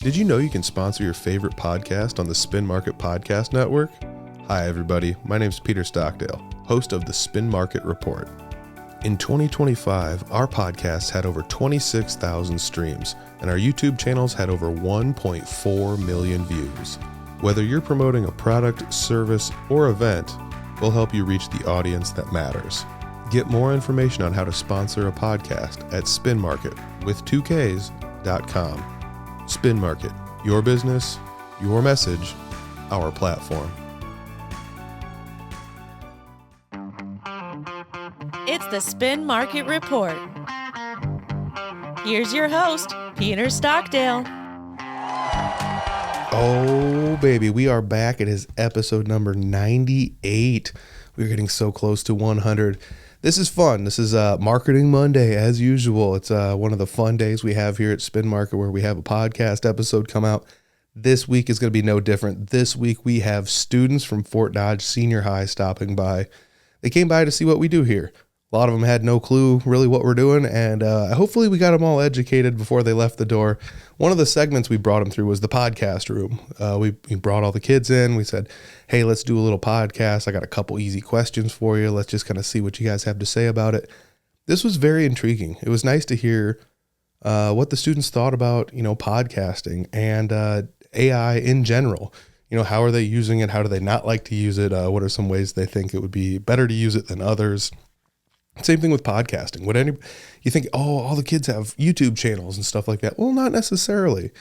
Did you know you can sponsor your favorite podcast on the Spin Market Podcast Network? Hi, everybody. My name is Peter Stockdale, host of the Spin Market Report. In 2025, our podcast had over 26,000 streams, and our YouTube channels had over 1.4 million views. Whether you're promoting a product, service, or event, we'll help you reach the audience that matters. Get more information on how to sponsor a podcast at spinmarket.com. Spin Market, your business, your message, our platform. It's the Spin Market Report. Here's your host, Peter Stockdale. Oh, baby, we are back. It is episode number 98. We're getting so close to 100. This is fun. This is Marketing Monday, as usual. It's one of the fun days we have here at Spin Market where we have a podcast episode come out. This week is going to be no different. This week we have students from Fort Dodge Senior High stopping by. They came by to see what we do here. A lot of them had no clue really what we're doing, and hopefully we got them all educated before they left the door. One of the segments we brought them through was the podcast room. We brought all the kids in. We said, hey, let's do a little podcast. I got a couple easy questions for you. Let's just kind of see what you guys have to say about it. This was very intriguing. It was nice to hear what the students thought about, podcasting and AI in general. How are they using it? How do they not like to use it? What are some ways they think it would be better to use it than others? Same thing with podcasting. You think, all the kids have YouTube channels and stuff like that. Well, not necessarily.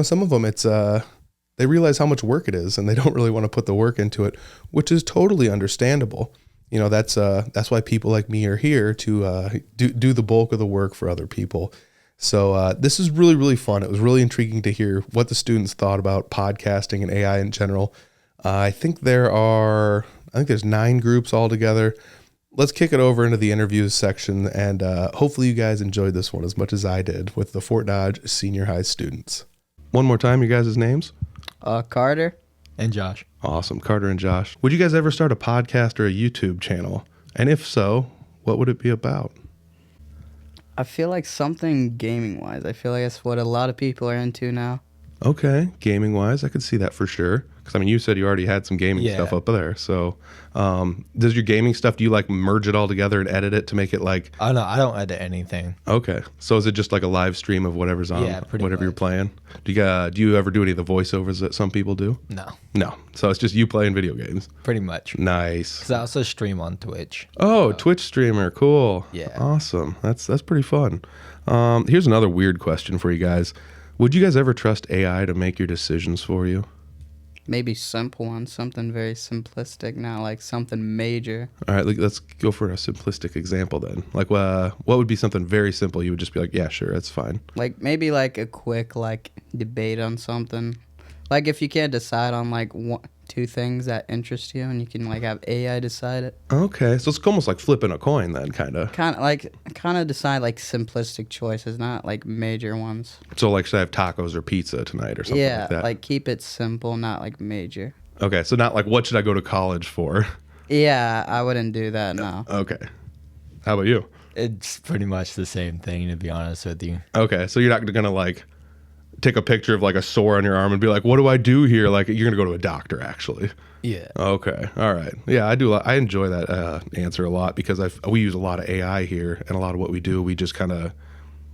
Some of them, it's they realize how much work it is and they don't really want to put the work into it, which is totally understandable. That's why people like me are here to do the bulk of the work for other people. So this is really, really fun. It was really intriguing to hear what the students thought about podcasting and AI in general. I think there's 9 groups altogether. Let's kick it over into the interviews section, and hopefully you guys enjoyed this one as much as I did with the Fort Dodge Senior High students. One more time, you guys' names? Carter. And Josh. Awesome, Carter and Josh. Would you guys ever start a podcast or a YouTube channel? And if so, what would it be about? I feel like something gaming-wise. I feel like that's what a lot of people are into now. Okay, gaming-wise, I could see that for sure. Because, you said you already had some gaming stuff up there. So, does your gaming stuff, do you, merge it all together and edit it to make it Oh, no, I don't edit anything. Okay. So, is it just like a live stream of whatever's on, whatever you're playing? Do you ever do any of the voiceovers that some people do? No. So, it's just you playing video games? Pretty much. Nice. Because I also stream on Twitch. Oh, Twitch streamer. Cool. Yeah. Awesome. That's pretty fun. Here's another weird question for you guys. Would you guys ever trust AI to make your decisions for you? Maybe simple ones, something very simplistic, not like something major. All right, let's go for a simplistic example then. What would be something very simple you would just be like, yeah, sure, that's fine. Maybe a quick debate on something. If you can't decide on 2 things that interest you and you can have AI decide it. Okay, so it's almost like flipping a coin then, kind of. Kind of decide simplistic choices, not major ones. So should I have tacos or pizza tonight or something like that? Yeah, keep it simple, not major. Okay, so not what should I go to college for? Yeah, I wouldn't do that, no. Okay. How about you? It's pretty much the same thing, to be honest with you. Okay, so you're not going to take a picture of a sore on your arm and be like, what do I do here? You're going to go to a doctor, actually. Yeah. Okay. All right. Yeah, I do. I enjoy that answer a lot because we use a lot of AI here, and a lot of what we do, we just kind of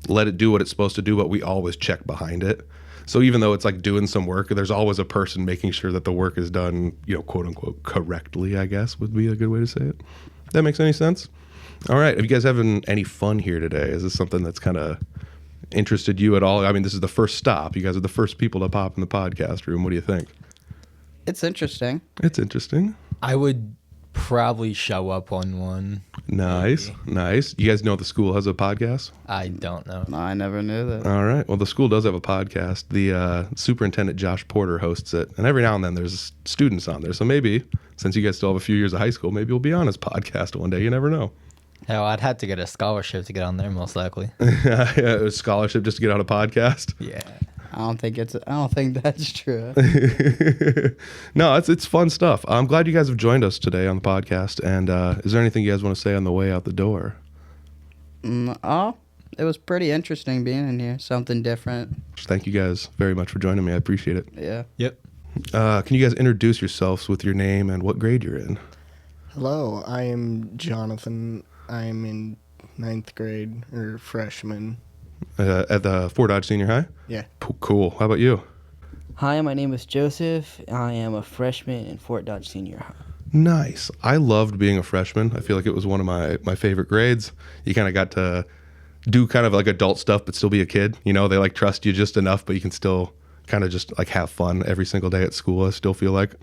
let it do what it's supposed to do, but we always check behind it. So even though it's doing some work, there's always a person making sure that the work is done, quote unquote, correctly, I guess would be a good way to say it. That makes any sense? All right. Have you guys having any fun here today? Is this something that's kind of interested you at all? This is the first stop. You guys are the first people to pop in the podcast room. What do you think? It's interesting. It's interesting. I would probably show up on one. Nice. Maybe. Nice. You guys know the school has a podcast? I don't know. No, I never knew that. All right. Well, the school does have a podcast. The superintendent, Josh Porter, hosts it. And every now and then there's students on there. So maybe, since you guys still have a few years of high school, maybe we'll be on his podcast one day. You never know. Hell, I'd have to get a scholarship to get on there, most likely. Yeah, a scholarship just to get on a podcast? Yeah. I don't think that's true. No, it's fun stuff. I'm glad you guys have joined us today on the podcast. And is there anything you guys want to say on the way out the door? It was pretty interesting being in here. Something different. Thank you guys very much for joining me. I appreciate it. Yeah. Yep. Can you guys introduce yourselves with your name and what grade you're in? Hello, I am Jonathan. I'm in 9th grade, or freshman. At the Fort Dodge Senior High? Yeah. Cool. How about you? Hi, my name is Joseph. I am a freshman in Fort Dodge Senior High. Nice. I loved being a freshman. I feel like it was one of my favorite grades. You kind of got to do kind of like adult stuff, but still be a kid. You know, they like trust you just enough, but you can still kind of just like have fun every single day at school. I still feel like.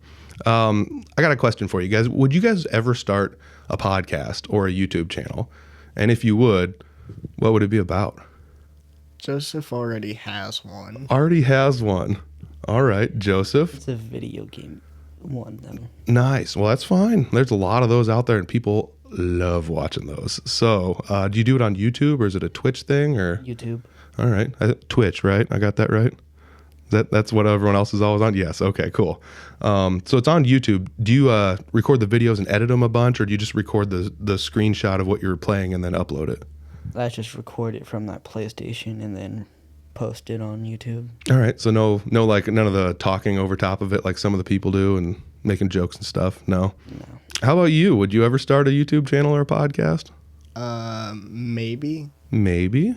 I got a question for you guys. Would you guys ever start a podcast or a YouTube channel? And if you would, what would it be about? Joseph already has one. Already has one. All right, Joseph. It's a video game one, though. Nice. Well, that's fine. There's a lot of those out there, and people love watching those. So, do you do it on YouTube, or is it a Twitch thing, or? YouTube. All right, Twitch, right? I got that right. That's what everyone else is always on. Yes. Okay. Cool. So it's on YouTube. Do you record the videos and edit them a bunch, or do you just record the screenshot of what you're playing and then upload it? I just record it from that PlayStation and then post it on YouTube. All right. So no, like none of the talking over top of it, like some of the people do, and making jokes and stuff. No. No. How about you? Would you ever start a YouTube channel or a podcast? Maybe. Maybe.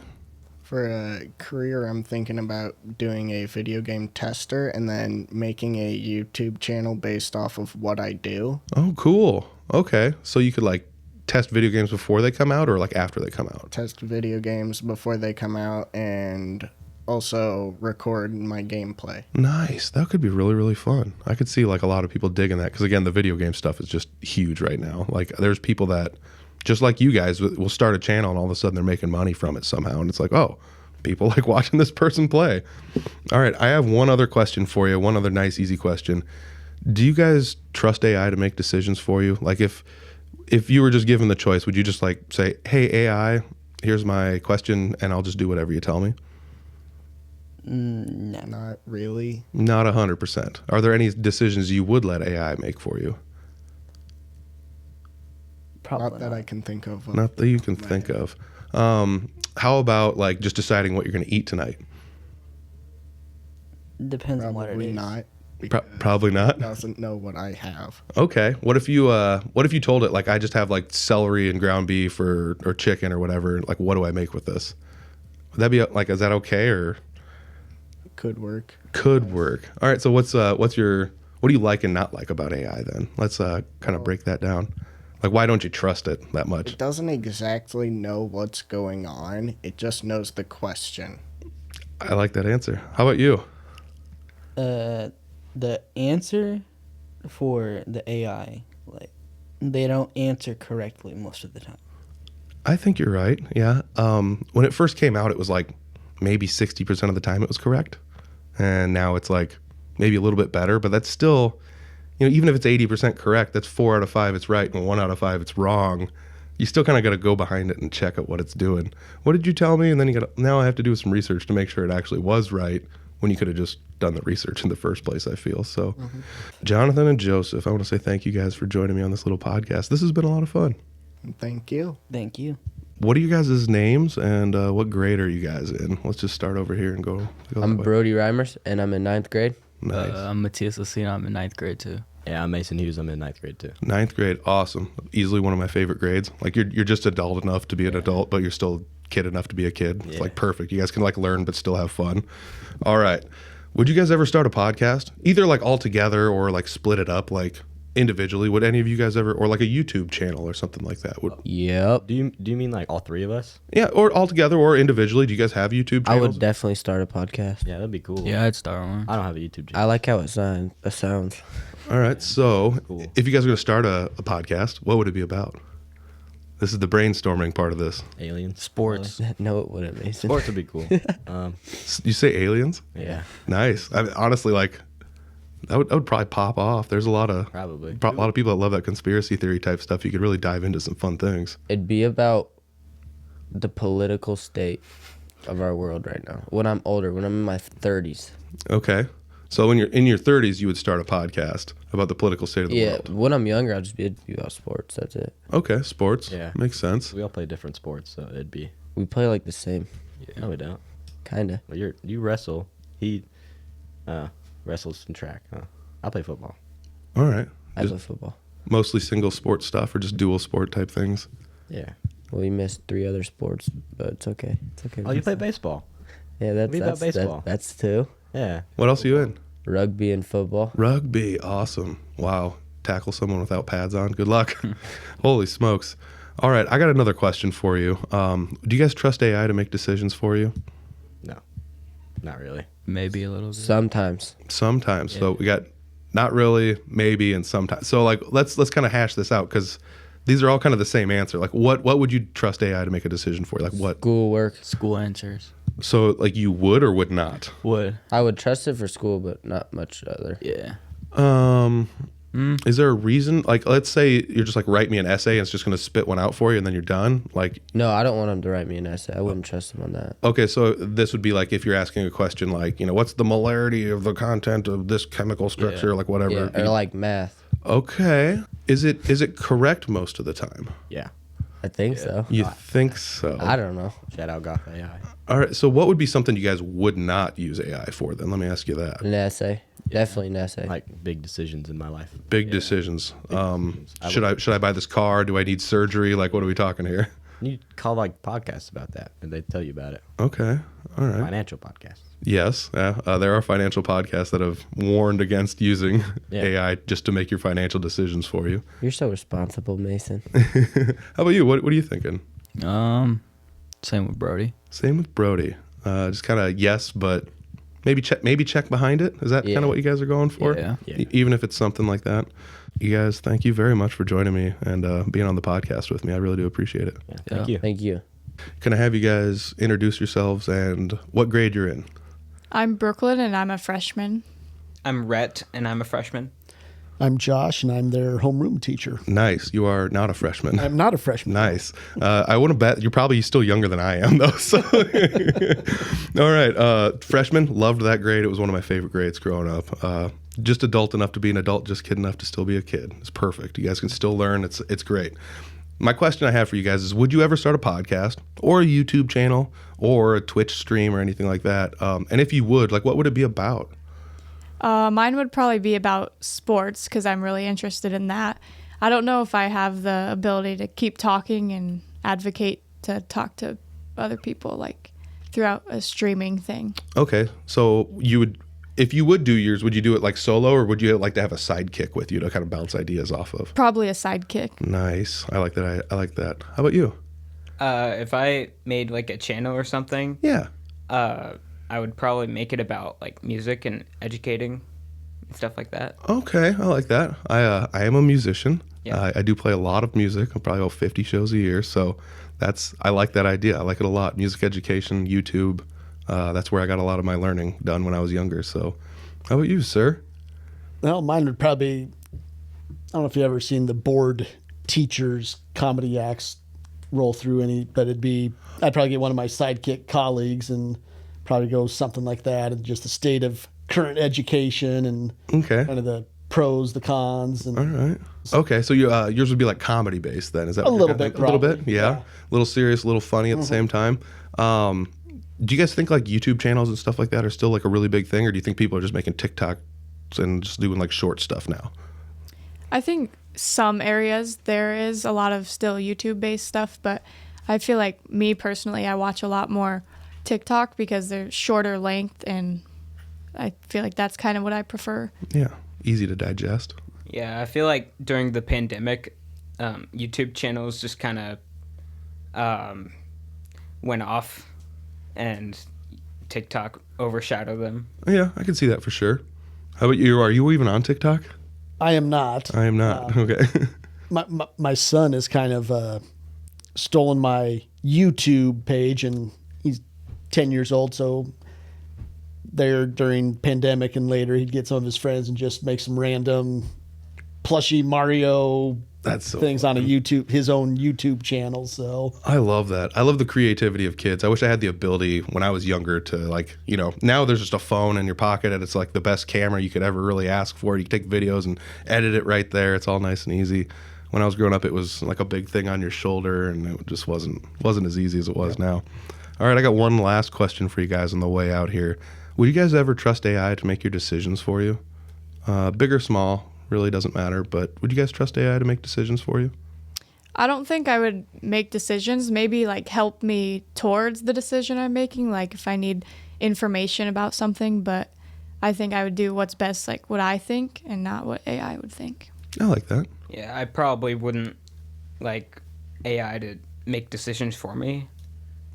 For a career, I'm thinking about doing a video game tester and then making a YouTube channel based off of what I do. Oh, cool. Okay. So you could like test video games before they come out or like after they come out? Test video games before they come out and also record my gameplay. Nice. That could be really, really fun. I could see like a lot of people digging that because again, the video game stuff is just huge right now. Like there's people that just like you guys will start a channel and all of a sudden they're making money from it somehow. And it's like, oh, people like watching this person play. All right. I have one other question for you. One other nice, easy question. Do you guys trust AI to make decisions for you? Like if you were just given the choice, would you just like say, hey, AI, here's my question and I'll just do whatever you tell me? No. Not really. Not 100%. Are there any decisions you would let AI make for you? Probably Not that I can think of. Not that you can think of. How about like just deciding what you're going to eat tonight? Depends on what it Probably is. not. Probably not. It doesn't know what I have. Okay. What if you told it like I just have like celery and ground beef or chicken or whatever? Like what do I make with this? Would that be like is that okay or Could work. could work? All right. So what do you like and not like about AI then? Let's kind of break that down. Like why don't you trust it that much? It doesn't exactly know what's going on. It just knows the question. I like that answer. How about you? The answer for the AI, like, they don't answer correctly most of the time. I think you're right. Yeah. When it first came out, it was like maybe 60% of the time it was correct. And now it's like maybe a little bit better, but that's still, even if it's 80% correct, that's 4 out of 5 it's right and 1 out of 5 it's wrong. You still kind of got to go behind it and check out what it's doing. What did you tell me? And then now I have to do some research to make sure it actually was right when you could have just done the research in the first place, I feel. So, Jonathan and Joseph, I want to say thank you guys for joining me on this little podcast. This has been a lot of fun. Thank you. Thank you. What are you guys' names and what grade are you guys in? Let's just start over here and go I'm that way. Brody Reimers, and I'm in 9th grade. Nice. I'm Matthias Lucina. I'm in 9th grade too. Yeah, I'm Mason Hughes. I'm in 9th grade too. 9th grade, awesome. Easily one of my favorite grades. Like you're just adult enough to be an adult, but you're still kid enough to be a kid. It's like perfect. You guys can like learn but still have fun. All right. Would you guys ever start a podcast? Either like all together or like split it up like individually? Would any of you guys ever, or like a YouTube channel or something like that? Yep. Do you mean like all three of us? Yeah, or all together or individually. Do you guys have YouTube channels? I would definitely start a podcast. Yeah, that'd be cool. Yeah, I'd start one. I don't have a YouTube I channel. like how it sounds. All right. So Cool. if you guys are going to start a podcast, what would it be about? This is the brainstorming part of this. Aliens. Sports. No, it wouldn't, Mason. Sports would be cool. You say aliens? Yeah, Nice. I mean, honestly, like that would probably pop off. There's a lot of probably. a lot of people that love that conspiracy theory type stuff. You could really dive into some fun things. It'd be about the political state of our world right now. When I'm older, when I'm in my 30s. Okay. So when you're in your 30s, you would start a podcast about the political state of the Yeah, world. when I'm younger, I'll just be about sports. That's it. Okay, sports. Yeah. Makes sense. We all play different sports, so it'd be We play like the same, No, we don't. kinda. Well, you wrestle. He wrestles and track. Huh? I play football. All right. I Just play football. mostly single sport stuff or just dual sport type things? Yeah. Well, we missed 3 other sports, but it's okay. It's okay. Oh, you play baseball? Yeah, that's What about baseball? that's 2. Yeah. What else are you in? Rugby and football. Rugby. Awesome. Wow. Tackle someone without pads on. Good luck. Holy smokes. All right. I got another question for you. Do you guys trust AI to make decisions for you? No, not really. Maybe a little bit. Sometimes. Sometimes. So we got not really, maybe, and sometimes. So like let's kind of hash this out because these are all kind of the same answer. Like what would you trust AI to make a decision for you? Like what? Schoolwork. School answers. So like you would or would not? Would. I would trust it for school, but not much other. Yeah. Is there a reason? Like let's say you're just like write me an essay and it's just going to spit one out for you and then you're done. Like No, I don't want him to write me an essay. I wouldn't trust him on that. okay, so this would be like if you're asking a question like, what's the molarity of the content of this chemical structure, like whatever. Yeah, or like math. Okay. Is it correct most of the time? Yeah. I think so. You think so? I don't know. Shout out Goth AI. All right. So what would be something you guys would not use AI for then? Let me ask you that. An essay. Definitely an essay. Like big decisions in my life. Big decisions. decisions. Should I buy this car? Do I need surgery? Like what are we talking here? You call like podcasts about that, and they tell you about it. Okay. All right. Financial podcasts. Yes. There are financial podcasts that have warned against using Yeah. AI just to make your financial decisions for you. You're so responsible, Mason. How about you? What are you thinking? Same with Brody. Same with Brody. Just kind of yes, but maybe check behind it. Is that Yeah. kind of what you guys are going for? Yeah. Yeah. Even if it's something like that. You guys, thank you very much for joining me and being on the podcast with me. I really do appreciate it. Yeah. Thank you. Thank you. Can I have you guys introduce yourselves and what grade you're in? I'm Brooklyn, and I'm a freshman. I'm Rhett, and I'm a freshman. I'm Josh, and I'm their homeroom teacher. Nice. You are not a freshman. I'm not a freshman. Nice. I want to bet you're probably still younger than I am, though. So, all right. Freshman, loved that grade. It was one of my favorite grades growing up. Just adult enough to be an adult, just kid enough to still be a kid. It's perfect. You guys can still learn. It's great. My question I have for you guys is, would you ever start a podcast or a YouTube channel or a Twitch stream or anything like that? And if you would, like, what would it be about? Mine would probably be about sports because I'm really interested in that. I don't know if I have the ability to keep talking and advocate to talk to other people like throughout a streaming thing. Okay. So you would, if you would do yours, would you do it like solo or would you like to have a sidekick with you to kind of bounce ideas off of? Probably a sidekick. Nice. I like that. I like that. How about you? If I made like a channel or something, Yeah. I would probably make it about like music and educating and stuff like that. Okay. I like that. I am a musician. Yeah. I do play a lot of music. I probably go 50 shows a year. So I like that idea. I like it a lot. Music education, YouTube. That's where I got a lot of my learning done when I was younger. So how about you, sir? Well, mine would probably, I don't know if you've ever seen the bored teachers comedy acts roll through any, but I'd probably get one of my sidekick colleagues and probably go something like that, and just the state of current education and Okay. kind of the pros, the cons, and All right. Okay, so yours would be like comedy based then, is that A what you're little kinda bit, thinking? A little bit, probably, yeah. yeah. A little serious, a little funny at the same time. Do you guys think like YouTube channels and stuff like that are still like a really big thing, or do you think people are just making TikToks and just doing like short stuff now? I think some areas there is a lot of still YouTube based stuff, but I feel like me personally, I watch a lot more TikTok because they're shorter length, and I feel like that's kind of what I prefer. Yeah, easy to digest. Yeah, I feel like during the pandemic, YouTube channels just kind of went off, and TikTok overshadowed them. Yeah, I can see that for sure. How about you? Are you even on TikTok? I am not. I am not. Okay. My son has kind of stolen my YouTube page, and he's 10 years old, so there during pandemic and later he'd get some of his friends and just make some random plushy Mario That's so things on a YouTube, his own YouTube channel. So I love that. I love the creativity of kids. I wish I had the ability when I was younger to like, now there's just a phone in your pocket and it's like the best camera you could ever really ask for. You can take videos and edit it right there. It's all nice and easy. when I was growing up, it was like a big thing on your shoulder, and it just wasn't as easy as it was now. All right, I got one last question for you guys on the way out here. Would you guys ever trust AI to make your decisions for you? Big or small, really doesn't matter, but would you guys trust AI to make decisions for you? I don't think I would make decisions, maybe like help me towards the decision I'm making, like if I need information about something, but I think I would do what's best, like what I think and not what AI would think. I like that. Yeah, I probably wouldn't like AI to make decisions for me,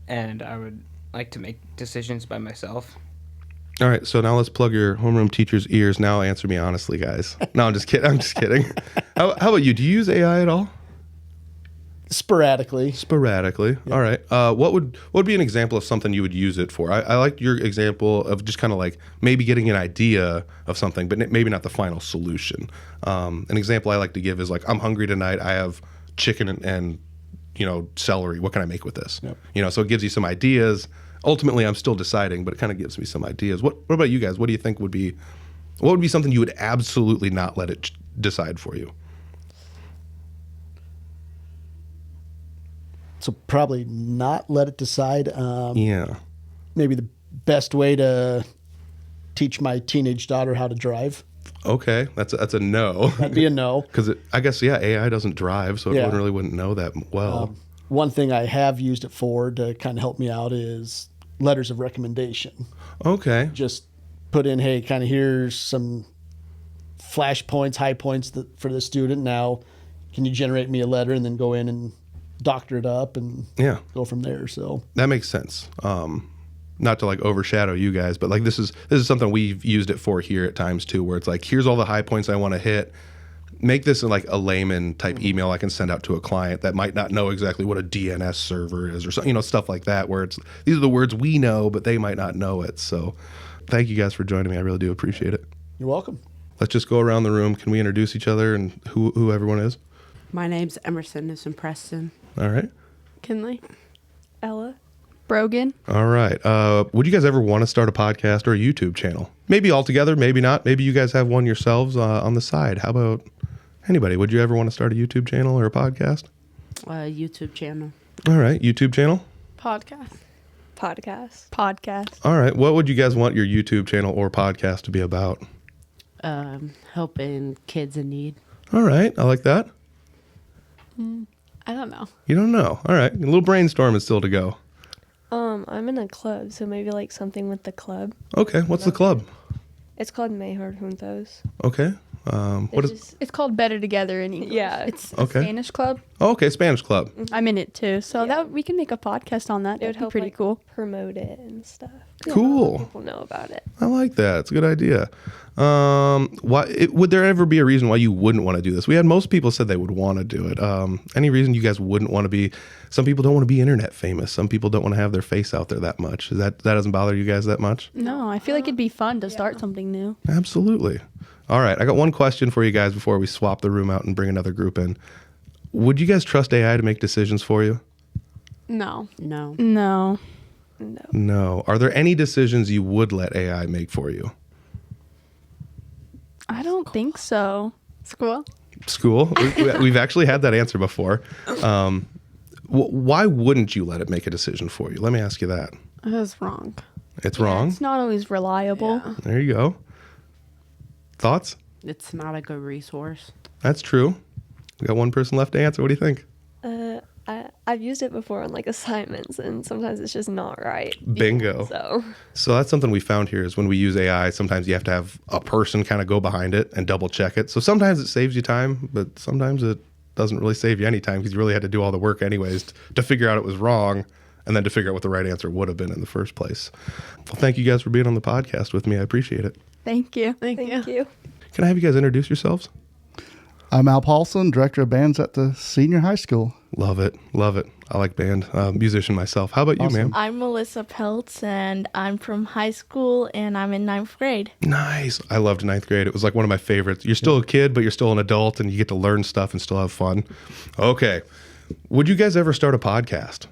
and I would like to make decisions by myself. All right, so now let's plug your homeroom teacher's ears. Now answer me honestly, guys. No, I'm just kidding. I'm just kidding. How about you? Do you use AI at all? Sporadically. Yeah. All right. What would be an example of something you would use it for? I like your example of just kind of like maybe getting an idea of something, but maybe not the final solution. An example I like to give is like, I'm hungry tonight. I have chicken and celery. What can I make with this? Yep. So it gives you some ideas. Ultimately, I'm still deciding, but it kind of gives me some ideas. What about you guys? What do you think would be something you would absolutely not let it decide for you? So probably not let it decide. Yeah. Maybe the best way to teach my teenage daughter how to drive. Okay, that's a no. That'd be a no. Because I guess AI doesn't drive, so it wouldn't know that well. One thing I have used it for to kind of help me out is letters of recommendation. Okay. Just put in, hey, kind of here's some flash points, high points for the student. Now, can you generate me a letter, and then go in and doctor it up and go from there. So that makes sense. Not to like overshadow you guys, but like this is something we've used it for here at times too, where it's like, here's all the high points I want to hit. Make this in like a layman type email I can send out to a client that might not know exactly what a DNS server is or something, stuff like that, where it's these are the words we know, but they might not know it. So thank you guys for joining me. I really do appreciate it. You're welcome. Let's just go around the room. Can we introduce each other and who everyone is? My name's Emerson. This is Preston. All right. Kinley. Ella. Brogan. All right. Would you guys ever want to start a podcast or a YouTube channel? Maybe all together, maybe not. Maybe you guys have one yourselves on the side. How about anybody? Would you ever want to start a YouTube channel or a podcast? YouTube channel. All right. YouTube channel? Podcast. Podcast. All right. What would you guys want your YouTube channel or podcast to be about? Helping kids in need. All right. I like that. I don't know. You don't know. All right. A little brainstorm is still to go. I'm in a club, so maybe like something with the club. Okay. What's the club? It's called Mejor Juntos. Okay. It's called Better Together in English. Yeah. It's Okay. a Spanish club. Oh, okay. Spanish club. I'm in it too, so Yeah. that we can make a podcast on that. It would That'd be help pretty like, cool. promote it and stuff. Cool. People know about it. I like that. It's a good idea. Would there ever be a reason why you wouldn't want to do this? We had most people said they would want to do it. Any reason you guys wouldn't want to be? Some people don't want to be internet famous. Some people don't want to have their face out there that much. That doesn't bother you guys that much? No, I feel like it'd be fun to start something new. Absolutely. All right. I got one question for you guys before we swap the room out and bring another group in. Would you guys trust AI to make decisions for you? No. No. No. No. Are there any decisions you would let AI make for you? I don't think so. School? We've actually had that answer before. Why wouldn't you let it make a decision for you? Let me ask you that. That's wrong. It's wrong? It's not always reliable. Yeah. There you go. Thoughts? It's not a good resource. That's true. We got one person left to answer. What do you think? I've used it before on like assignments, and sometimes it's just not right. Bingo. So that's something we found here is when we use AI, sometimes you have to have a person kind of go behind it and double check it. So sometimes it saves you time, but sometimes it doesn't really save you any time because you really had to do all the work anyways to figure out it was wrong and then to figure out what the right answer would have been in the first place. Well, thank you guys for being on the podcast with me. I appreciate it. Thank you. Thank you. Can I have you guys introduce yourselves? I'm Al Paulson, director of bands at the senior high school. Love it. Love it. I like band. Musician myself. How about you, ma'am? I'm Melissa Peltz, and I'm from high school, and I'm in 9th grade. Nice. I loved 9th grade. It was like one of my favorites. You're still a kid, but you're still an adult, and you get to learn stuff and still have fun. Okay. Would you guys ever start a podcast?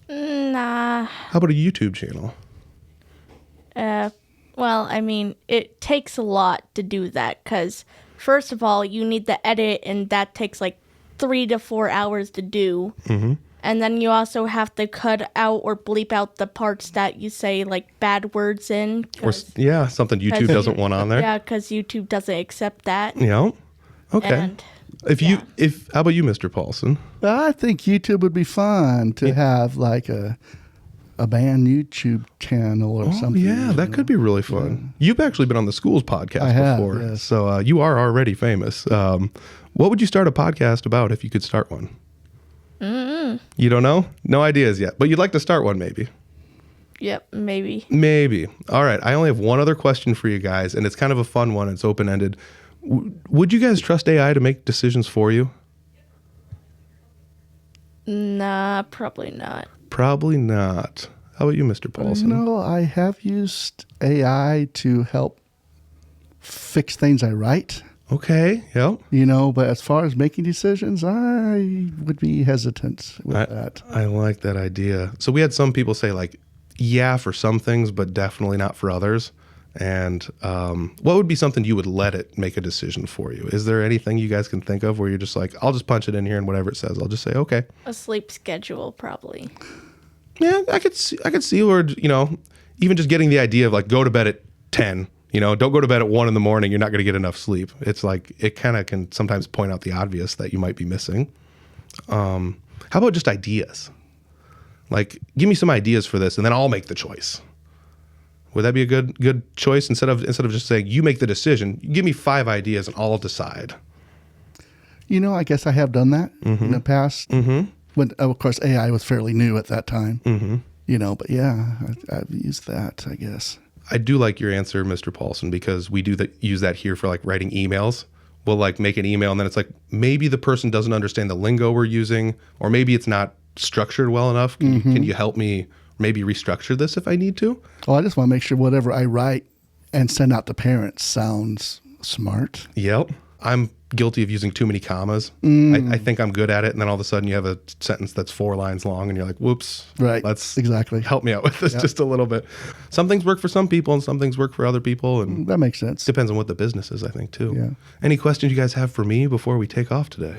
Nah. How about a YouTube channel? Well, I mean, it takes a lot to do that because first of all, you need the edit, and that takes like 3 to 4 hours to do. Mm-hmm. And then you also have to cut out or bleep out the parts that you say like bad words in. Or something YouTube doesn't want on there. Yeah, because YouTube doesn't accept that. Yeah. Okay. And, How about you, Mr. Paulson? I think YouTube would be fun to have like a band YouTube channel or something. Yeah, that could be really fun. You've actually been on the schools podcast I have, before, yes. so you are already famous. What would you start a podcast about if you could start one? You don't know? No ideas yet, but you'd like to start one maybe. Yep, maybe. Maybe. All right. I only have one other question for you guys, and it's kind of a fun one. It's open-ended. Would you guys trust AI to make decisions for you? Nah, probably not. Probably not. How about you, Mr. Paulson? No, I have used AI to help fix things I write. Okay. Yep. But as far as making decisions, I would be hesitant with that. I like that idea. So we had some people say like, yeah, for some things, but definitely not for others. And what would be something you would let it make a decision for you? Is there anything you guys can think of where you're just like, I'll just punch it in here and whatever it says, I'll just say, okay. A sleep schedule, probably. Yeah, I could see where, even just getting the idea of like, go to bed at 10, don't go to bed at 1 a.m. You're not going to get enough sleep. It's like, it kind of can sometimes point out the obvious that you might be missing. How about just ideas? Like, give me some ideas for this and then I'll make the choice. Would that be a good choice instead of just saying you make the decision? Give me 5 ideas and I'll decide. I guess I have done that in the past. Mm-hmm. When of course AI was fairly new at that time. Mm-hmm. But yeah, I've used that, I guess. I do like your answer, Mr. Paulson, because we do use that here for like writing emails. We'll like make an email and then it's like maybe the person doesn't understand the lingo we're using, or maybe it's not structured well enough. Can you help me maybe restructure this if I need to? Oh, I just want to make sure whatever I write and send out to parents sounds smart. Yep. I'm guilty of using too many commas. I think I'm good at it, and then all of a sudden you have a sentence that's 4 lines long, and you're like, whoops. Right. Let's exactly help me out with this just a little bit. Some things work for some people, and some things work for other people, and that makes sense. Depends on what the business is, I think, too. Yeah. Any questions you guys have for me before we take off today?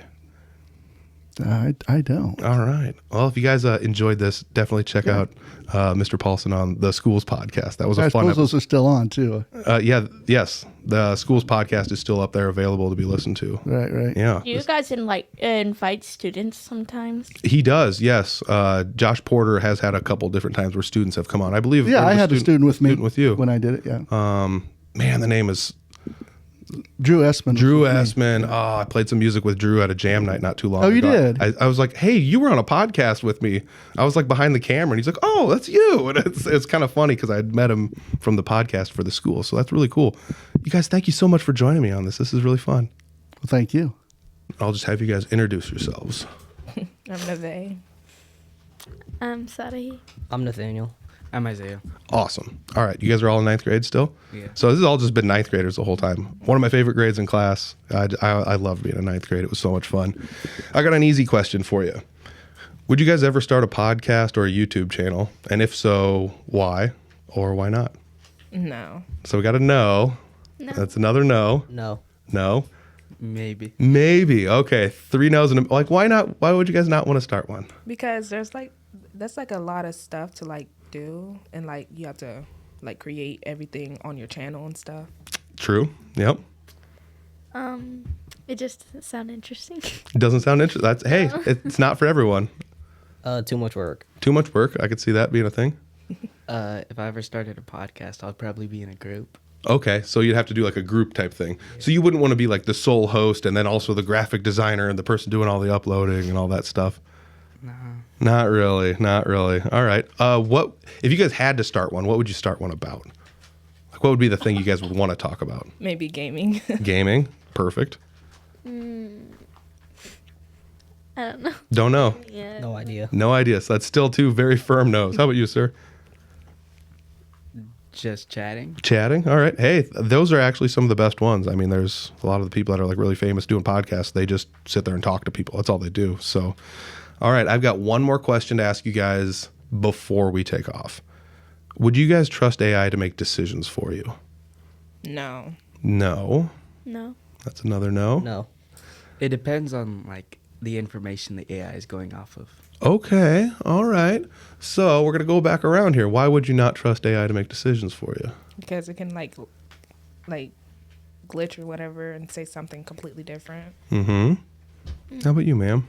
I don't. All right. Well, if you guys enjoyed this, definitely check out Mr. Paulson on the Schools podcast. That was a fun suppose those are still on, too. Yes. The Schools podcast is still up there available to be listened to. Right. Yeah. Do you guys invite students sometimes? He does, yes. Josh Porter has had a couple different times where students have come on. I believe. Yeah, I had a student with me with you when I did it, yeah. Man, the name is... Drew Essman. Oh, I played some music with Drew at a jam night not too long ago. Oh, you did? I was like, hey, you were on a podcast with me. I was like behind the camera, and he's like, oh, that's you. And it's kind of funny because I'd met him from the podcast for the school. So that's really cool. You guys, thank you so much for joining me on this. This is really fun. Well, thank you. I'll just have you guys introduce yourselves. I'm Neve. I'm Sari. I'm Nathaniel. I'm Isaiah. Awesome. All right. You guys are all in 9th grade still? Yeah. So this has all just been 9th graders the whole time. One of my favorite grades in class. I loved being in 9th grade. It was so much fun. I got an easy question for you. Would you guys ever start a podcast or a YouTube channel? And if so, why or why not? No. So we got a no. That's another no. No. Maybe. Okay. 3 no's and like, why not? Why would you guys not want to start one? Because that's a lot of stuff to do, and you have to create everything on your channel and stuff. True. Yep. It just doesn't sound interesting. It doesn't sound interesting. Hey, it's not for everyone. Too much work. Too much work. I could see that being a thing. If I ever started a podcast, I'd probably be in a group. Okay, so you'd have to do like a group type thing. Yeah. So you wouldn't want to be like the sole host and then also the graphic designer and the person doing all the uploading and all that stuff. No. Not really. All right. What if you guys had to start one? What would you start one about? Like, what would be the thing you guys would want to talk about? Maybe gaming. Gaming. Perfect. I don't know. Don't know. Yeah. No idea. No idea. So that's still 2 very firm no's. How about you, sir? Just chatting. Chatting. All right. Hey, those are actually some of the best ones. I mean, there's a lot of the people that are like really famous doing podcasts. They just sit there and talk to people. That's all they do. So, all right. I've got one more question to ask you guys before we take off. Would you guys trust AI to make decisions for you? No. No. No. That's another no. No. It depends on like the information the AI is going off of. Okay, all right. So we're gonna go back around here. Why would you not trust AI to make decisions for you? Because it can like glitch or whatever and say something completely different. Mm-hmm. How about you, ma'am?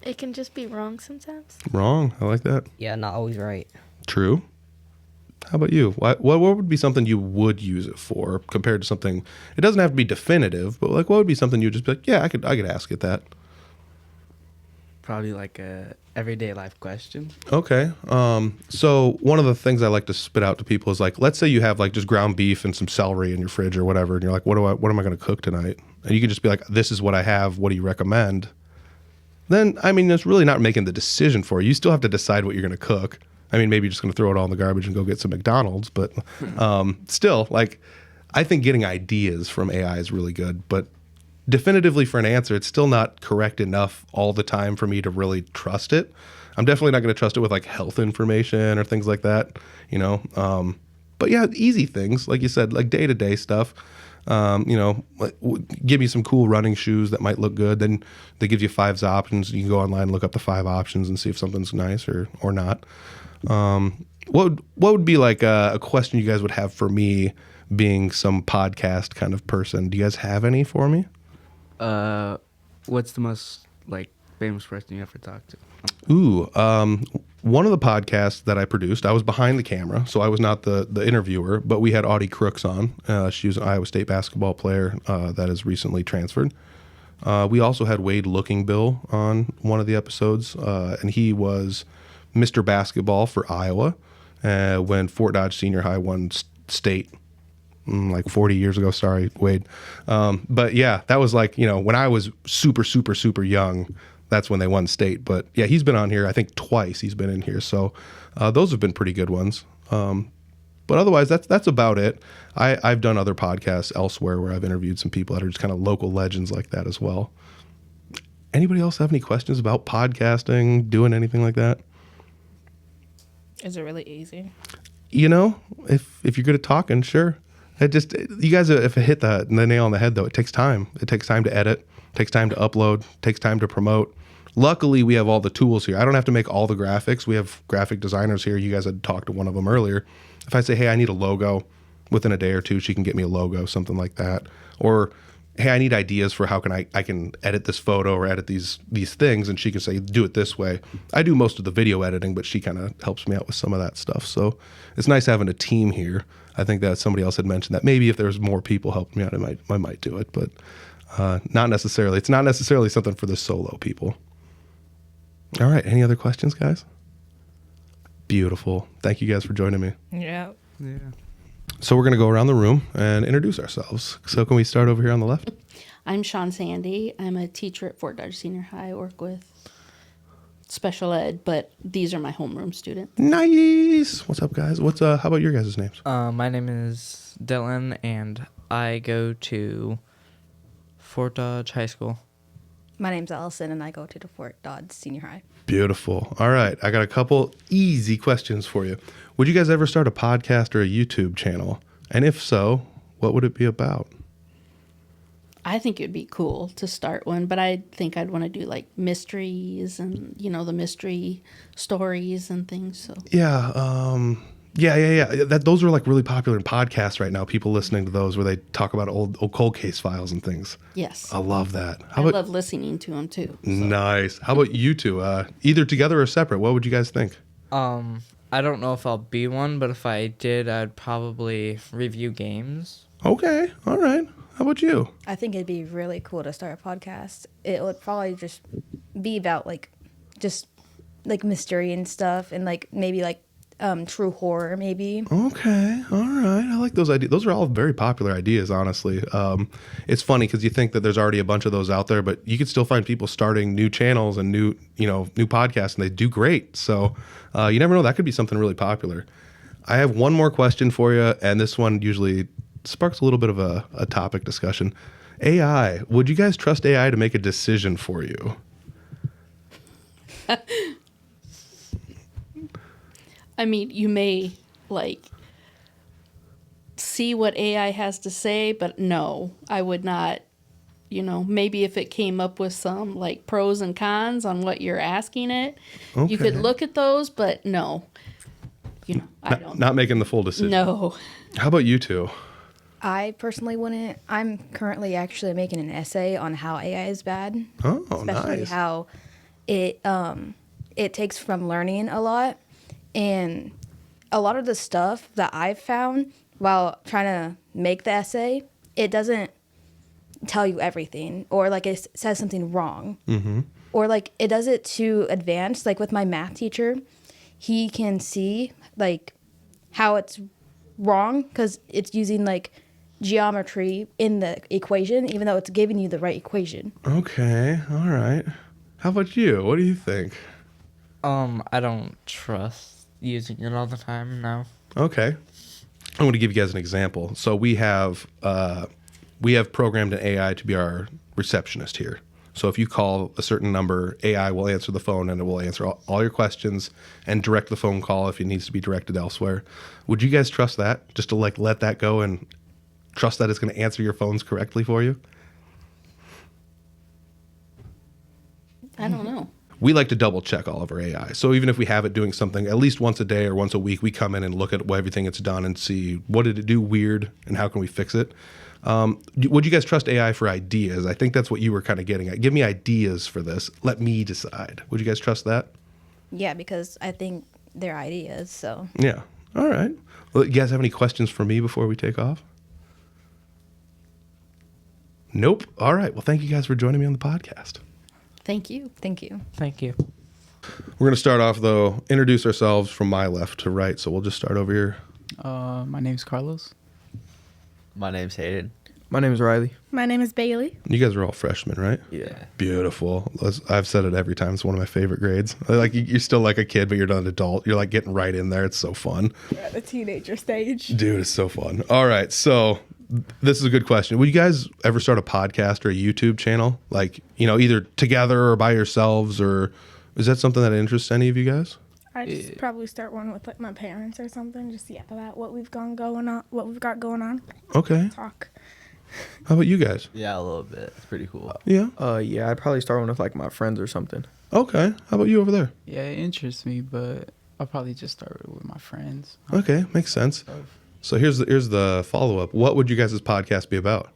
It can just be wrong sometimes. Wrong. I like that. Yeah, not always right. True. How about you? What would be something you would use it for compared to something? It doesn't have to be definitive, but like, what would be something you'd just be like, yeah, I could ask it that. Probably like a everyday life question. Okay. So one of the things I like to spit out to people is like, let's say you have like just ground beef and some celery in your fridge or whatever, and you're like, what am I going to cook tonight? And you can just be like, this is what I have. What do you recommend? Then, I mean, it's really not making the decision for you. You still have to decide what you're going to cook. I mean, maybe you're just going to throw it all in the garbage and go get some McDonald's, but still, like, I think getting ideas from AI is really good, but definitively for an answer, it's still not correct enough all the time for me to really trust it. I'm definitely not going to trust it with like health information or things like that, you know. But yeah, easy things, like you said, like day-to-day stuff. You know, like, give me some cool running shoes that might look good. Then they give you 5 options. You can go online and look up the 5 options and see if something's nice or not. What would be like a question you guys would have for me, being some podcast kind of person? Do you guys have any for me? What's the most like famous person you ever talked to? Ooh, one of the podcasts that I produced, I was behind the camera, so I was not the interviewer, but we had Audie Crooks on. She was an Iowa State basketball player that has recently transferred. We also had Wade Looking Bill on one of the episodes, and he was Mr. Basketball for Iowa when Fort Dodge Senior High won state like 40 years ago. Sorry, Wade. But yeah, that was like, you know, when I was super, super, super young, that's when they won state. But yeah, he's been on here, I think twice he's been in here. So those have been pretty good ones. But otherwise, that's about it. I've done other podcasts elsewhere where I've interviewed some people that are just kind of local legends like that as well. Anybody else have any questions about podcasting, doing anything like that? Is it really easy? You know, if you're good at talking, sure. You guys, if it hit the nail on the head, though, it takes time. It takes time to edit, takes time to upload, takes time to promote. Luckily, we have all the tools here. I don't have to make all the graphics. We have graphic designers here. You guys had talked to one of them earlier. If I say, hey, I need a logo, within a day or two, she can get me a logo, something like that. Or, hey, I need ideas for how I can edit this photo or edit these things, and she can say, do it this way. I do most of the video editing, but she kind of helps me out with some of that stuff. So it's nice having a team here. I think that somebody else had mentioned that maybe if there's more people helping me out, I might do it, but not necessarily. It's not necessarily something for the solo people. All right. Any other questions, guys? Beautiful. Thank you guys for joining me. Yeah. Yeah. So we're going to go around the room and introduce ourselves. So can we start over here on the left? I'm Sean Sandy. I'm a teacher at Fort Dodge Senior High. I work with special ed, but these are my homeroom students. Nice. What's up, guys? How about your guys' names? My name is Dylan, and I go to Fort Dodge High School. My name's Allison, and I go to the Fort Dodge Senior High. Beautiful. All right. I got a couple easy questions for you. Would you guys ever start a podcast or a YouTube channel? And if so, what would it be about? I think it'd be cool to start one, but I think I'd want to do like mysteries and, you know, the mystery stories and things. So Yeah. Those are like really popular in podcasts right now. People listening to those where they talk about old cold case files and things. yes, I love that. I love listening to them too. Nice. How about you two? Either together or separate? What would you guys think? I don't know if I'll be one, but if I did, I'd probably review games. Okay. All right. How about you? I think it'd be really cool to start a podcast. It would probably just be about just mystery and stuff, and maybe true horror, maybe. Okay. All right. I like those ideas. Those are all very popular ideas, honestly. It's funny because you think that there's already a bunch of those out there, but you can still find people starting new channels and new podcasts, and they do great. So you never know. That could be something really popular. I have one more question for you, and this one usually sparks a little bit of a topic discussion. AI. Would you guys trust AI to make a decision for you? I mean, you may see what AI has to say, but no, I would not You know, maybe if it came up with some like pros and cons on what you're asking it, you could Okay. look at those, but no. You know, I don't. Not making the full decision. No. How about you two? I personally wouldn't. I'm currently actually making an essay on how AI is bad. Oh, especially nice. how it takes from learning a lot, and a lot of the stuff that I've found while trying to make the essay, it doesn't tell you everything, or like it says something wrong, or like it does it too advanced. Like with my math teacher, he can see like how it's wrong because it's using like geometry in the equation, even though it's giving you the right equation. Okay, all right. How about you? What do you think? I don't trust using it all the time now. Okay. I'm going to give you guys an example. So we have programmed an AI to be our receptionist here. So if you call a certain number, AI will answer the phone and it will answer all your questions and direct the phone call if it needs to be directed elsewhere. Would you guys trust that? Just to like let that go and trust that it's going to answer your phones correctly for you? I don't know. We like to double check all of our AI. So even if we have it doing something at least once a day or once a week, we come in and look at everything it's done and see what did it do weird and how can we fix it. Would you guys trust AI for ideas? I think that's what you were kind of getting at. Give me ideas for this. Let me decide. Would you guys trust that? Yeah, because I think they're ideas. So Yeah. All right. Well, you guys have any questions for me before we take off? Nope. All right. Well, thank you guys for joining me on the podcast. Thank you. Thank you. Thank you. We're going to start off, though, introduce ourselves from my left to right. So we'll just start over here. My name's Carlos. My name's Hayden. My name is Riley. My name is Bailey. You guys are all freshmen, right? Yeah. Beautiful. I've said it every time. It's one of my favorite grades. Like you're still like a kid, but you're not an adult. You're like getting right in there. It's so fun. We're at the teenager stage. Dude, it's so fun. All right. So this is a good question. Would you guys ever start a podcast or a YouTube channel? Like, you know, either together or by yourselves, or is that something that interests any of you guys? I'd just probably start one with like my parents or something. Just yap about what we've got going on. Okay. Talk. How about you guys? Yeah, a little bit. It's pretty cool. Yeah. Yeah, I'd probably start one with like my friends or something. Okay. How about you over there? Yeah, it interests me, but I'll probably just start with my friends. Okay, makes sense. So here's the follow up. What would you guys' podcast be about?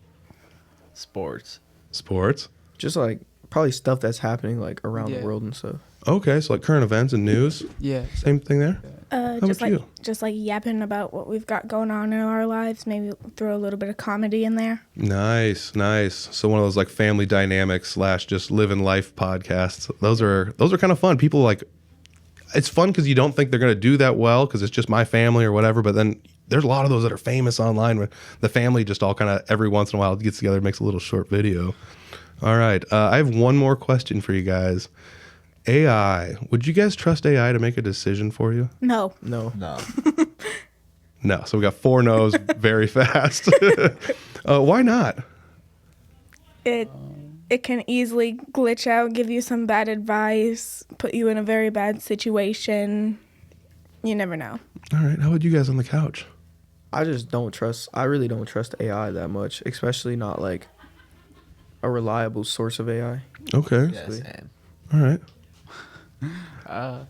Sports. Sports? Just like probably stuff that's happening like around Yeah. the world and stuff. Okay, so like current events and news. Yeah. Same thing there. How Just about like you? just like yapping about what we've got going on in our lives. Maybe throw a little bit of comedy in there. Nice, nice. So one of those like family dynamics / just living life podcasts. Those are kind of fun. People like, it's fun because you don't think they're gonna do that well because it's just my family or whatever. But then there's a lot of those that are famous online where the family just all kind of every once in a while gets together and makes a little short video. All right, I have one more question for you guys. AI. Would you guys trust AI to make a decision for you? No. No. No. So we got 4 no's very fast. Why not? It can easily glitch out, give you some bad advice, put you in a very bad situation. You never know. All right. How about you guys on the couch? I really don't trust AI that much, especially not like a reliable source of AI. Okay. Yeah, same. All right. I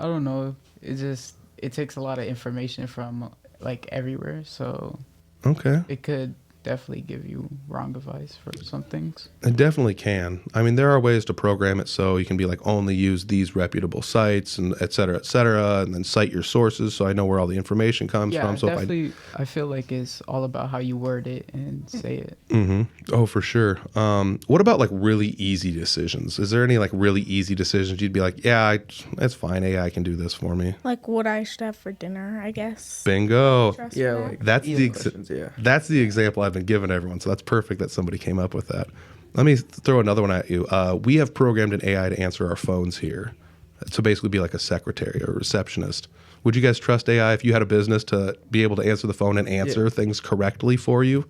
don't know. It takes a lot of information from like everywhere, so Okay. it could definitely give you wrong advice for some things. It definitely can. I mean, there are ways to program it so you can be like only use these reputable sites and et cetera, and then cite your sources so I know where all the information comes Yeah, from. So definitely. I feel like it's all about how you word it and say it. Oh, for sure. What about like really easy decisions? Is there any like really easy decisions you'd be like, yeah, it's fine. AI can do this for me. Like what I should have for dinner, I guess. Bingo. Trust Yeah, that. like That's easy the questions, yeah. that's the example I've been giving everyone. So that's perfect that somebody came up with that. Let me throw another one at you. We have programmed an AI to answer our phones here, to basically be like a secretary or a receptionist. Would you guys trust AI if you had a business to be able to answer the phone and answer things correctly for you?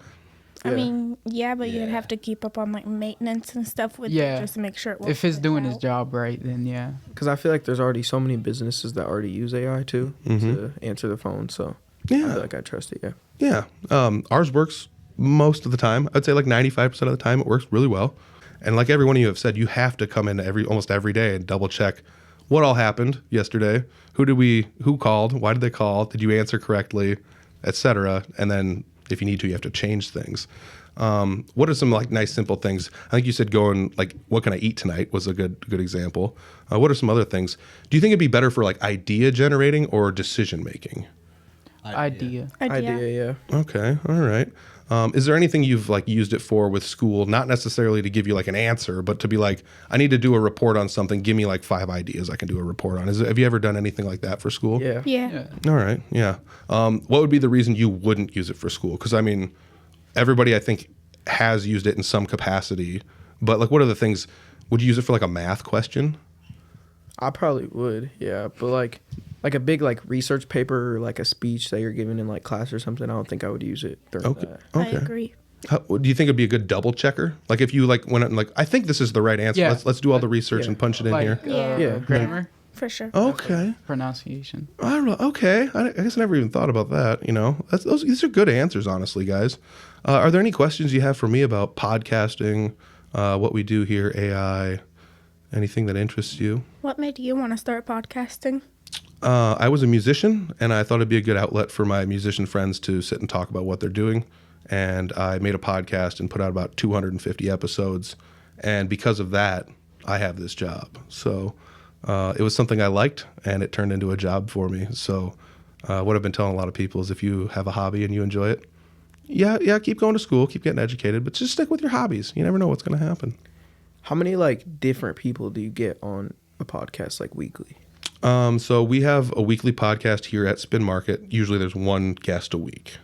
I mean, yeah, but you'd have to keep up on like maintenance and stuff with Yeah. it just to make sure it works. If it's doing its job right, then yeah. Because I feel like there's already so many businesses that already use AI too to answer the phone. So I feel like I trust it. Yeah. Yeah. Ours works most of the time. I'd say like 95% of the time it works really well. And like every one of you have said, you have to come in almost every day and double check what all happened yesterday. Who called? Why did they call? Did you answer correctly? Etc. And then if you need to, you have to change things. What are some like nice simple things? I think you said going like, what can I eat tonight was a good example. What are some other things? Do you think it'd be better for like idea generating or decision making? Idea. Yeah. Okay. All right. Is there anything you've like used it for with school? Not necessarily to give you like an answer, but to be like, I need to do a report on something. Give me like 5 ideas I can do a report on. Have you ever done anything like that for school? Yeah. All right. Yeah. What would be the reason you wouldn't use it for school? Because I mean, everybody I think has used it in some capacity. But like, what are the things? Would you use it for like a math question? I probably would, yeah. But like a big like research paper or like a speech that you're giving in like class or something, I don't think I would use it during that. I agree. Do you think it'd be a good double checker? Like if you like went and like, I think this is the right answer. Yeah. Let's do all the research and punch it in Like, here. Yeah. Grammar. For sure. Okay. Pronunciation. Okay. I guess I never even thought about that. You know, these are good answers, honestly, guys. Are there any questions you have for me about podcasting, what we do here, AI, anything that interests you? What made you want to start podcasting? I was a musician, and I thought it'd be a good outlet for my musician friends to sit and talk about what they're doing. And I made a podcast and put out about 250 episodes. And because of that, I have this job. So it was something I liked, and it turned into a job for me. So what I've been telling a lot of people is if you have a hobby and you enjoy it, yeah, keep going to school, keep getting educated, but just stick with your hobbies. You never know what's going to happen. How many like different people do you get on a podcast like weekly? So we have a weekly podcast here at Spin Market. Usually there's one guest a week.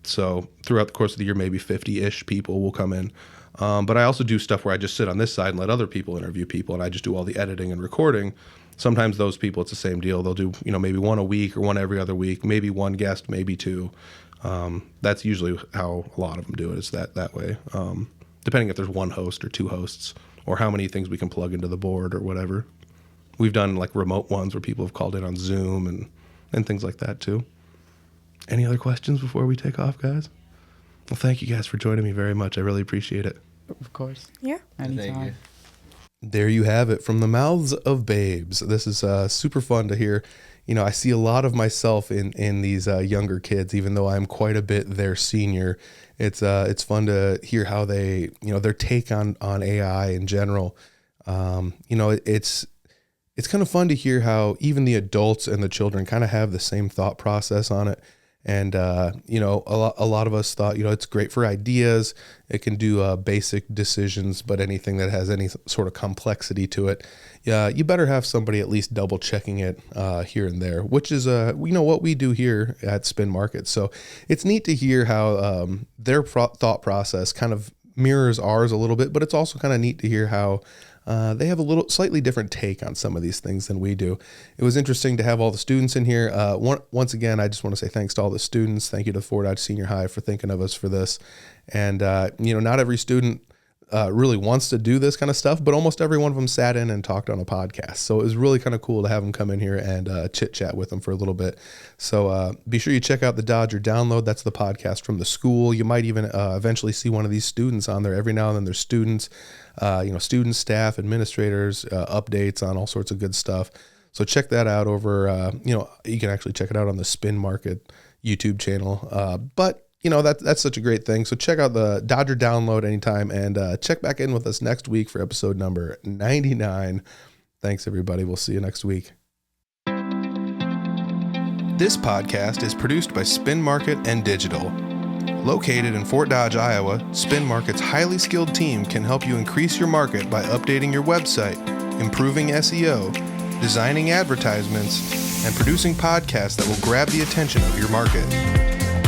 So throughout the course of the year, maybe 50-ish people will come in. But I also do stuff where I just sit on this side and let other people interview people, and I just do all the editing and recording. Sometimes those people, it's the same deal. They'll do, maybe one a week or one every other week, maybe one guest, maybe two. That's usually how a lot of them do it. It's that way. Depending if there's one host or two hosts or how many things we can plug into the board or whatever. We've done like remote ones where people have called in on Zoom and things like that too. Any other questions before we take off, guys? Well, thank you guys for joining me very much. I really appreciate it. Of course. Yeah. Anytime. There you have it from the mouths of babes. This is super fun to hear. I see a lot of myself in these younger kids, even though I'm quite a bit their senior. It's fun to hear how they, their take on AI in general. It's kind of fun to hear how even the adults and the children kind of have the same thought process on it. And, a lot of us thought, it's great for ideas. It can do basic decisions, but anything that has any sort of complexity to it, you better have somebody at least double checking it here and there, which is, what we do here at Spin Market. So it's neat to hear how their thought process kind of mirrors ours a little bit, but it's also kind of neat to hear how they have a slightly different take on some of these things than we do. It was interesting to have all the students in here. Once again, I just want to say thanks to all the students. Thank you to Fort Dodge Senior High for thinking of us for this. And, not every student really wants to do this kind of stuff, but almost every one of them sat in and talked on a podcast. So it was really kind of cool to have them come in here and chit chat with them for a little bit. So be sure you check out the Dodger Download. That's the podcast from the school. You might even eventually see one of these students on there. Every now and then there's students, students, staff, administrators, updates on all sorts of good stuff. So check that out over, you can actually check it out on the Spin Market YouTube channel. But that's such a great thing. So check out the Dodger Download anytime and check back in with us next week for episode number 99. Thanks, everybody. We'll see you next week. This podcast is produced by Spin Market and Digital. Located in Fort Dodge, Iowa, Spin Market's highly skilled team can help you increase your market by updating your website, improving SEO, designing advertisements, and producing podcasts that will grab the attention of your market.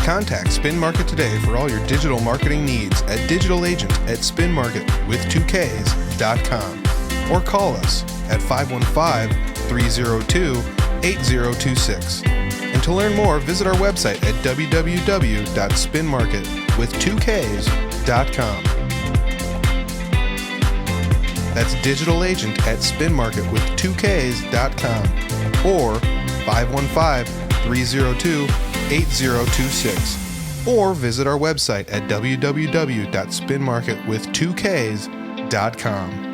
Contact Spin Market today for all your digital marketing needs at digitalagent@spinmarket.com or call us at 515-302-8026. And to learn more, visit our website at www.spinmarket.com. That's digitalagent@spinmarket.com or 515-302-8026. or visit our website at www.spinmarketwith2ks.com.